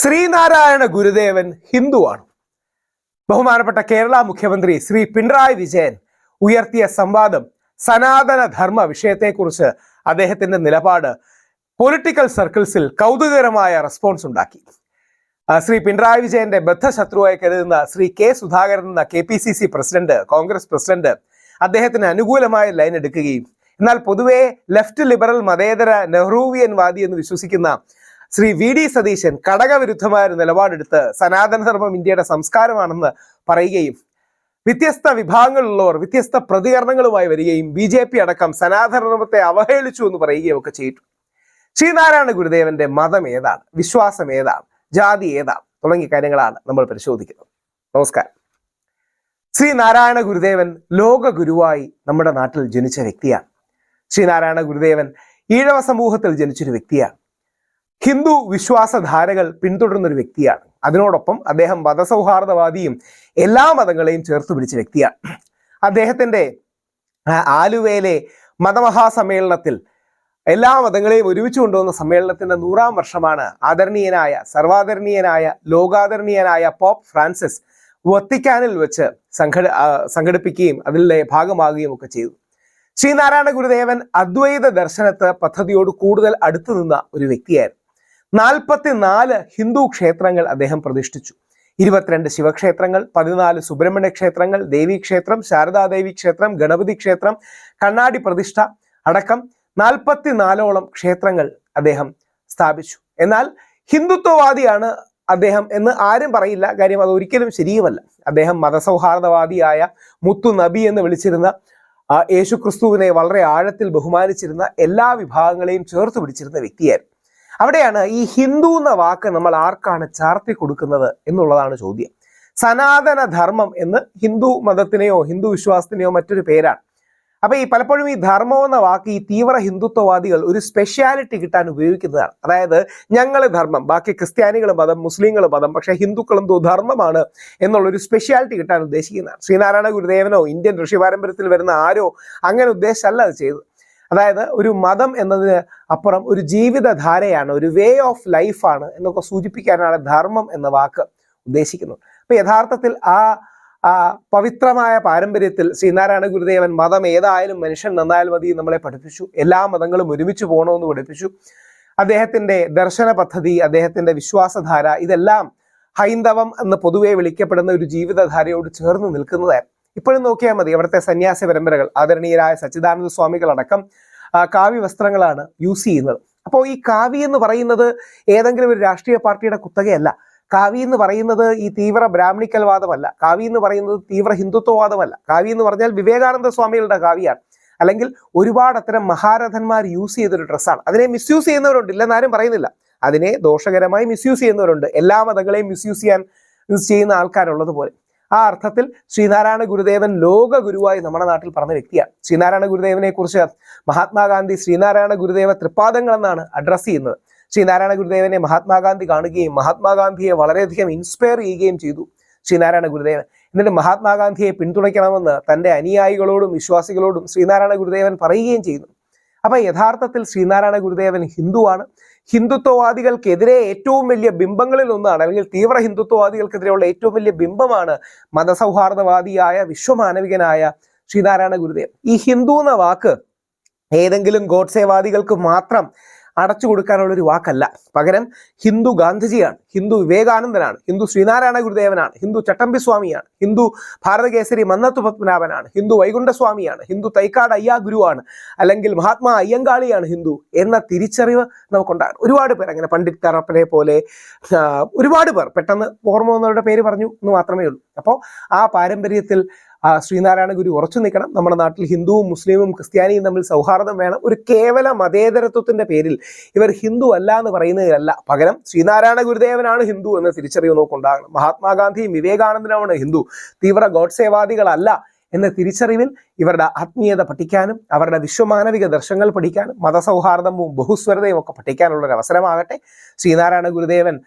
ശ്രീനാരായണ ഗുരുദേവൻ ഹിന്ദുവാണ്. ബഹുമാനപ്പെട്ട കേരള മുഖ്യമന്ത്രി ശ്രീ പിണറായി വിജയൻ ഉയർത്തിയ സംവാദം സനാതന ധർമ്മ വിഷയത്തെക്കുറിച്ച് അദ്ദേഹത്തിന്റെ നിലപാട് പൊളിറ്റിക്കൽ സർക്കിൾസിൽ കൗതുകകരമായ റെസ്പോൺസ് ഉണ്ടാക്കി. ശ്രീ പിണറായി വിജയന്റെ ബദ്ധശത്രുവായി കരുതുന്ന ശ്രീ കെ സുധാകരൻ എന്ന KPCC പ്രസിഡന്റ്, കോൺഗ്രസ് പ്രസിഡന്റ് അദ്ദേഹത്തിന് അനുകൂലമായ ലൈൻ എടുക്കുകയും എന്നാൽ പൊതുവെ ലെഫ്റ്റ് ലിബറൽ മതേതര നെഹ്റൂവിയൻ വാദി എന്ന് വിശ്വസിക്കുന്ന ശ്രീ VD സതീശൻ ഘടകവിരുദ്ധമായ ഒരു നിലപാടെടുത്ത് സനാതനധർമ്മം ഇന്ത്യയുടെ സംസ്കാരമാണെന്ന് പറയുകയും വ്യത്യസ്ത വിഭാഗങ്ങളിലുള്ളവർ വ്യത്യസ്ത പ്രതികരണങ്ങളുമായി വരികയും BJP അടക്കം സനാതനധർമ്മത്തെ അവഹേളിച്ചു എന്ന് പറയുകയും ഒക്കെ ചെയ്തു. ശ്രീനാരായണ ഗുരുദേവന്റെ മതം ഏതാണ്, വിശ്വാസം ഏതാണ്, ജാതി ഏതാണ് തുടങ്ങിയ കാര്യങ്ങളാണ് നമ്മൾ പരിശോധിക്കുന്നത്. നമസ്കാരം. ശ്രീനാരായണ ഗുരുദേവൻ ലോക ഗുരുവായി നമ്മുടെ നാട്ടിൽ ജനിച്ച വ്യക്തിയാണ്. ശ്രീനാരായണ ഗുരുദേവൻ ഈഴവ സമൂഹത്തിൽ ജനിച്ചൊരു വ്യക്തിയാണ്. ഹിന്ദു വിശ്വാസധാരകൾ പിന്തുടരുന്ന ഒരു വ്യക്തിയാണ്. അതിനോടൊപ്പം അദ്ദേഹം മതസൗഹാർദ്ദവാദിയും എല്ലാ മതങ്ങളെയും ചേർത്ത് പിടിച്ച വ്യക്തിയാണ്. അദ്ദേഹത്തിന്റെ ആലുവയിലെ മതമഹാസമ്മേളനത്തിൽ എല്ലാ മതങ്ങളെയും ഒരുമിച്ച് കൊണ്ടുവന്ന സമ്മേളനത്തിന്റെ 100ാം വർഷമാണ് ആദരണീയനായ സർവാദരണീയനായ ലോകാദരണീയനായ പോപ്പ് ഫ്രാൻസിസ് വത്തിക്കാനിൽ വെച്ച് സംഘടിപ്പിക്കുകയും അതിലെ ഭാഗമാകുകയും ഒക്കെ ചെയ്തു. ശ്രീനാരായണ ഗുരുദേവൻ അദ്വൈത ദർശനത്തെ പദ്ധതിയോട് കൂടുതൽ അടുത്തു നിന്ന ഒരു വ്യക്തിയായിരുന്നു. 44 ഹിന്ദു ക്ഷേത്രങ്ങൾ അദ്ദേഹം പ്രതിഷ്ഠിച്ചു. 22 ശിവക്ഷേത്രങ്ങൾ, 14 സുബ്രഹ്മണ്യ ക്ഷേത്രങ്ങൾ, ദേവീക്ഷേത്രം, ശാരദാദേവി ക്ഷേത്രം, ഗണപതി ക്ഷേത്രം, കണ്ണാടി പ്രതിഷ്ഠ അടക്കം 44ഓളം ക്ഷേത്രങ്ങൾ അദ്ദേഹം സ്ഥാപിച്ചു. എന്നാൽ ഹിന്ദുത്വവാദിയാണ് അദ്ദേഹം എന്ന് ആരും പറയില്ല. കാര്യം അത് ഒരിക്കലും ശരിയുമല്ല. അദ്ദേഹം മതസൗഹാർദ്ദവാദിയായ മുത്തു നബി എന്ന് വിളിച്ചിരുന്ന യേശുക്രിസ്തുവിനെ വളരെ ആഴത്തിൽ ബഹുമാനിച്ചിരുന്ന എല്ലാ വിഭാഗങ്ങളെയും ചേർത്ത് പിടിച്ചിരുന്ന വ്യക്തിയായിരുന്നു. അവിടെയാണ് ഈ ഹിന്ദു എന്ന വാക്ക് നമ്മൾ ആർക്കാണ് ചാർത്തി കൊടുക്കുന്നത് എന്നുള്ളതാണ് ചോദ്യം. സനാതന ധർമ്മം എന്ന് ഹിന്ദു മതത്തിനെയോ ഹിന്ദു വിശ്വാസത്തിനെയോ മറ്റൊരു പേരാണ്. അപ്പൊ പലപ്പോഴും ഈ ധർമ്മം എന്ന വാക്ക് ഈ തീവ്ര ഹിന്ദുത്വവാദികൾ ഒരു സ്പെഷ്യാലിറ്റി കിട്ടാൻ ഉപയോഗിക്കുന്നതാണ്. അതായത് ഞങ്ങൾ ധർമ്മം, ബാക്കി ക്രിസ്ത്യാനികൾ മതം, മുസ്ലിങ്ങൾ മതം, പക്ഷെ ഹിന്ദുക്കളെന്തോ ധർമ്മമാണ് എന്നുള്ളൊരു സ്പെഷ്യാലിറ്റി കിട്ടാൻ ഉദ്ദേശിക്കുന്നതാണ്. ശ്രീനാരായണ ഗുരുദേവനോ ഇന്ത്യൻ ഋഷി പാരമ്പര്യത്തിൽ വരുന്ന ആരോ അങ്ങനെ ഉദ്ദേശിച്ചല്ല അത് ചെയ്തത്. അതായത് ഒരു മതം എന്നതിന് അപ്പുറം ഒരു ജീവിതധാരയാണ്, ഒരു വേ ഓഫ് ലൈഫാണ് എന്നൊക്കെ സൂചിപ്പിക്കാനാണ് ധർമ്മം എന്ന വാക്ക് ഉദ്ദേശിക്കുന്നത്. അപ്പൊ യഥാർത്ഥത്തിൽ ആ പവിത്രമായ പാരമ്പര്യത്തിൽ ശ്രീനാരായണ ഗുരുദേവൻ മതം ഏതായാലും മനുഷ്യൻ നന്നായാൽ മതി നമ്മളെ പഠിപ്പിച്ചു. എല്ലാ മതങ്ങളും ഒരുമിച്ച് പോകണമെന്ന് പഠിപ്പിച്ചു. അദ്ദേഹത്തിന്റെ ദർശന പദ്ധതി, അദ്ദേഹത്തിന്റെ വിശ്വാസധാര ഇതെല്ലാം ഹൈന്ദവം എന്ന് പൊതുവെ വിളിക്കപ്പെടുന്ന ഒരു ജീവിതധാരയോട് ചേർന്ന് നിൽക്കുന്നതായിരുന്നു. ഇപ്പോഴും നോക്കിയാൽ മതി, അവിടുത്തെ സന്യാസി പരമ്പരകൾ ആദരണീയരായ സച്ചിദാനന്ദ സ്വാമികളടക്കം കാവ്യ വസ്ത്രങ്ങളാണ് യൂസ് ചെയ്യുന്നത്. അപ്പോൾ ഈ കാവ്യ എന്ന് പറയുന്നത് ഏതെങ്കിലും ഒരു രാഷ്ട്രീയ പാർട്ടിയുടെ കുത്തകയല്ല. കാവ്യ എന്ന് പറയുന്നത് ഈ തീവ്ര ബ്രാഹ്മണിക്കൽ വാദമല്ല. കാവ്യ എന്ന് പറയുന്നത് തീവ്ര ഹിന്ദുത്വവാദമല്ല. കാവ്യ എന്ന് പറഞ്ഞാൽ വിവേകാനന്ദ സ്വാമികളുടെ കാവ്യാണ്. അല്ലെങ്കിൽ ഒരുപാട് അത്തരം മഹാരഥന്മാർ യൂസ് ചെയ്തൊരു ഡ്രസ്സാണ്. അതിനെ മിസ്യൂസ് ചെയ്യുന്നവരുണ്ട്, ഇല്ലെന്നാരും പറയുന്നില്ല. അതിനെ ദോഷകരമായി മിസ്യൂസ് ചെയ്യുന്നവരുണ്ട്. എല്ലാ മതങ്ങളെയും മിസ്യൂസ് ചെയ്യുന്ന ആൾക്കാരുള്ളത് പോലെ. ആ അർത്ഥത്തിൽ ശ്രീനാരായണ ഗുരുദേവൻ ലോക ഗുരുവായി നമ്മുടെ നാട്ടിൽ പറഞ്ഞ വ്യക്തിയാണ്. ശ്രീനാരായണ ഗുരുദേവനെ കുറിച്ച് മഹാത്മാഗാന്ധി ശ്രീനാരായണ ഗുരുദേവ തൃപ്പാദങ്ങൾ എന്നാണ് അഡ്രസ് ചെയ്യുന്നത്. ശ്രീനാരായണ ഗുരുദേവനെ മഹാത്മാഗാന്ധി കാണുകയും മഹാത്മാഗാന്ധിയെ വളരെയധികം ഇൻസ്പയർ ചെയ്യുകയും ചെയ്തു ശ്രീനാരായണ ഗുരുദേവൻ. എന്നിട്ട് മഹാത്മാഗാന്ധിയെ പിന്തുണയ്ക്കണമെന്ന് തൻ്റെ അനുയായികളോടും വിശ്വാസികളോടും ശ്രീനാരായണ ഗുരുദേവൻ പറയുകയും ചെയ്യുന്നു. അപ്പൊ യഥാർത്ഥത്തിൽ ശ്രീനാരായണ ഗുരുദേവൻ ഹിന്ദുവാണ്. ഹിന്ദുത്വവാദികൾക്കെതിരെ ഏറ്റവും വലിയ ബിംബങ്ങളിൽ ഒന്നാണ്, അല്ലെങ്കിൽ തീവ്ര ഹിന്ദുത്വവാദികൾക്കെതിരെയുള്ള ഏറ്റവും വലിയ ബിംബമാണ് മതസൗഹാർദ്ദവാദിയായ വിശ്വമാനവികനായ ശ്രീനാരായണ ഗുരുദേവൻ. ഈ ഹിന്ദു എന്ന വാക്ക് ഏതെങ്കിലും ഗോഡ്സേവാദികൾക്ക് മാത്രം അടച്ചു കൊടുക്കാനുള്ളൊരു വാക്കല്ല. പകരം ഹിന്ദു ഗാന്ധിജിയാണ്, ഹിന്ദു വിവേകാനന്ദനാണ്, ഹിന്ദു ശ്രീനാരായണ ഗുരുദേവനാണ്, ഹിന്ദു ചട്ടമ്പി സ്വാമിയാണ്, ഹിന്ദു ഭാരതകേസരി മന്നത്തു പത്മനാഭനാണ്, ഹിന്ദു വൈകുണ്ഠസ്വാമിയാണ്, ഹിന്ദു തൈക്കാട് അയ്യാ ഗുരുവാണ്, അല്ലെങ്കിൽ മഹാത്മാ അയ്യങ്കാളിയാണ് ഹിന്ദു എന്ന തിരിച്ചറിവ് നമുക്കുണ്ടാകും. ഒരുപാട് പേർ അങ്ങനെ പണ്ഡിറ്റ് കറപ്പനെ പോലെ ഒരുപാട് പേർ, പെട്ടെന്ന് ഓർമ്മ വന്നവരുടെ പേര് പറഞ്ഞു എന്ന് മാത്രമേ ഉള്ളൂ. അപ്പോൾ ആ പാരമ്പര്യത്തിൽ ശ്രീനാരായണ ഗുരു ഉറച്ചു നിൽക്കണം. നമ്മുടെ നാട്ടിൽ ഹിന്ദുവും മുസ്ലിമും ക്രിസ്ത്യാനിയും തമ്മിൽ സൗഹാർദ്ദം വേണം. ഒരു കേവല മതേതരത്വത്തിന്റെ പേരിൽ ഇവർ ഹിന്ദു അല്ല എന്ന് പറയുന്നതല്ല. പകരം ശ്രീനാരായണ ഗുരുദേവനാണ് ഹിന്ദു എന്ന തിരിച്ചറിവ് നോക്കുണ്ടാകണം. മഹാത്മാഗാന്ധിയും വിവേകാനന്ദനുമാണ് ഹിന്ദു, തീവ്ര ഗോഡ്സേവാദികളല്ല എന്ന തിരിച്ചറിവിൽ ഇവരുടെ ആത്മീയത പഠിക്കാനും അവരുടെ വിശ്വമാനവിക ദർശനങ്ങൾ പഠിക്കാനും മതസൗഹാർദ്ദവും ബഹുസ്വരതയും ഒക്കെ പഠിക്കാനുള്ള ഒരു അവസരമാകട്ടെ. ശ്രീനാരായണ ഗുരുദേവൻ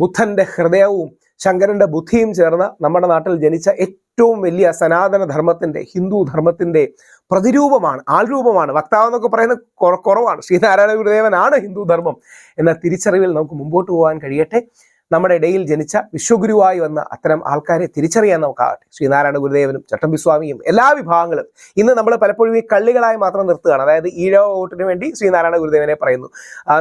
ബുദ്ധന്റെ ഹൃദയവും ശങ്കരന്റെ ബുദ്ധിയും ചേർന്ന് നമ്മുടെ നാട്ടിൽ ജനിച്ച ഏറ്റവും വലിയ സനാതന ധർമ്മത്തിന്റെ, ഹിന്ദു ധർമ്മത്തിന്റെ പ്രതിരൂപമാണ്, ആൾരൂപമാണ്. വക്താവ് എന്നൊക്കെ പറയുന്നത് കുറവാണ്. ശ്രീനാരായണ ഗുരുദേവനാണ് ഹിന്ദു ധർമ്മം എന്ന തിരിച്ചറിവിൽ നമുക്ക് മുമ്പോട്ട് പോകാൻ കഴിയട്ടെ. നമ്മുടെ ഇടയിൽ ജനിച്ച വിശ്വഗുരുവായി വന്ന അത്തരം ആൾക്കാരെ തിരിച്ചറിയാൻ നമുക്കാകട്ടെ. ശ്രീനാരായണ ഗുരുദേവനും ചട്ടമ്പിസ്വാമിയും എല്ലാ വിഭാഗങ്ങളും ഇന്ന് നമ്മൾ പലപ്പോഴും ഈ കള്ളികളായി മാത്രം നിർത്തുകയാണ്. അതായത് ഈഴവ വോട്ടിന് വേണ്ടി ശ്രീനാരായണ ഗുരുദേവനെ പറയുന്നു,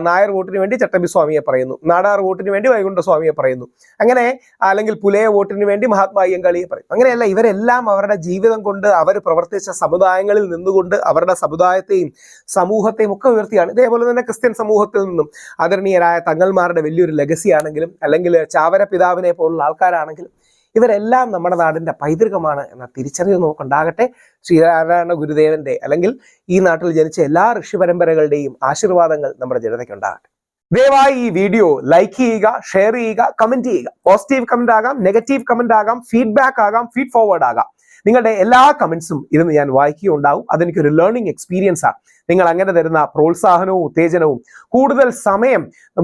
നായർ വോട്ടിന് വേണ്ടി ചട്ടമ്പിസ്വാമിയെ പറയുന്നു, നാടാർ വോട്ടിന് വേണ്ടി വൈകുണ്ഠസ്വാമിയെ പറയുന്നു, അങ്ങനെ അല്ലെങ്കിൽ പുലയ വോട്ടിന് വേണ്ടി മഹാത്മാ അയ്യങ്കാളിയെ പറയും. അങ്ങനെയല്ല, ഇവരെല്ലാം അവരുടെ ജീവിതം കൊണ്ട് അവർ പ്രവർത്തിച്ച സമുദായങ്ങളിൽ നിന്നുകൊണ്ട് അവരുടെ സമുദായത്തെയും സമൂഹത്തെയും ഒക്കെ ഉയർത്തിയാണ്. ഇതേപോലെ തന്നെ ക്രിസ്ത്യൻ സമൂഹത്തിൽ നിന്നും ആദരണീയരായ തങ്ങൾമാരുടെ വലിയൊരു ലെഗസി ആണെങ്കിലും അല്ലെങ്കിൽ ചാവര പിതാവിനെ പോലുള്ള ആൾക്കാരാണെങ്കിലും ഇവരെല്ലാം നമ്മുടെ നാടിന്റെ പൈതൃകമാണ് എന്ന തിരിച്ചറിവ് നമുക്കുണ്ടാകട്ടെ. ശ്രീനാരായണ ഗുരുദേവന്റെ അല്ലെങ്കിൽ ഈ നാട്ടിൽ ജനിച്ച എല്ലാ ഋഷി പരമ്പരകളുടെയും ആശീർവാദങ്ങൾ നമ്മുടെ ജനതയ്ക്കുണ്ടാകട്ടെ. ദയവായി ഈ വീഡിയോ ലൈക്ക് ചെയ്യുക, ഷെയർ ചെയ്യുക, കമന്റ് ചെയ്യുക. പോസിറ്റീവ് കമന്റ് ആകാം, നെഗറ്റീവ് കമന്റ് ആകാം, ഫീഡ്ബാക്ക് ആകാം, ഫീഡ് ഫോർവേഡ് ആകാം. നിങ്ങളുടെ എല്ലാ കമന്റ്സും ഇരുന്ന് ഞാൻ വായിക്കുകയുണ്ടാവും. അതെനിക്കൊരു ലേണിംഗ് എക്സ്പീരിയൻസ് ആണ്. നിങ്ങൾ അങ്ങനെ തരുന്ന പ്രോത്സാഹനവും ഉത്തേജനവും കൂടുതൽ സമയം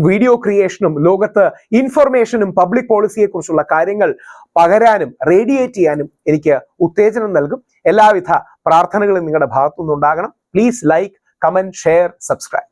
വീഡിയോ ക്രിയേഷനും ലോകത്ത് ഇൻഫർമേഷനും പബ്ലിക് പോളിസിയെ കുറിച്ചുള്ള കാര്യങ്ങൾ പകരാനും റേഡിയേറ്റ് ചെയ്യാനും എനിക്ക് ഉത്തേജനം നൽകും. എല്ലാവിധ പ്രാർത്ഥനകളും നിങ്ങളുടെ ഭാഗത്തുനിന്നുണ്ടാകണം. Please like, comment, share, subscribe.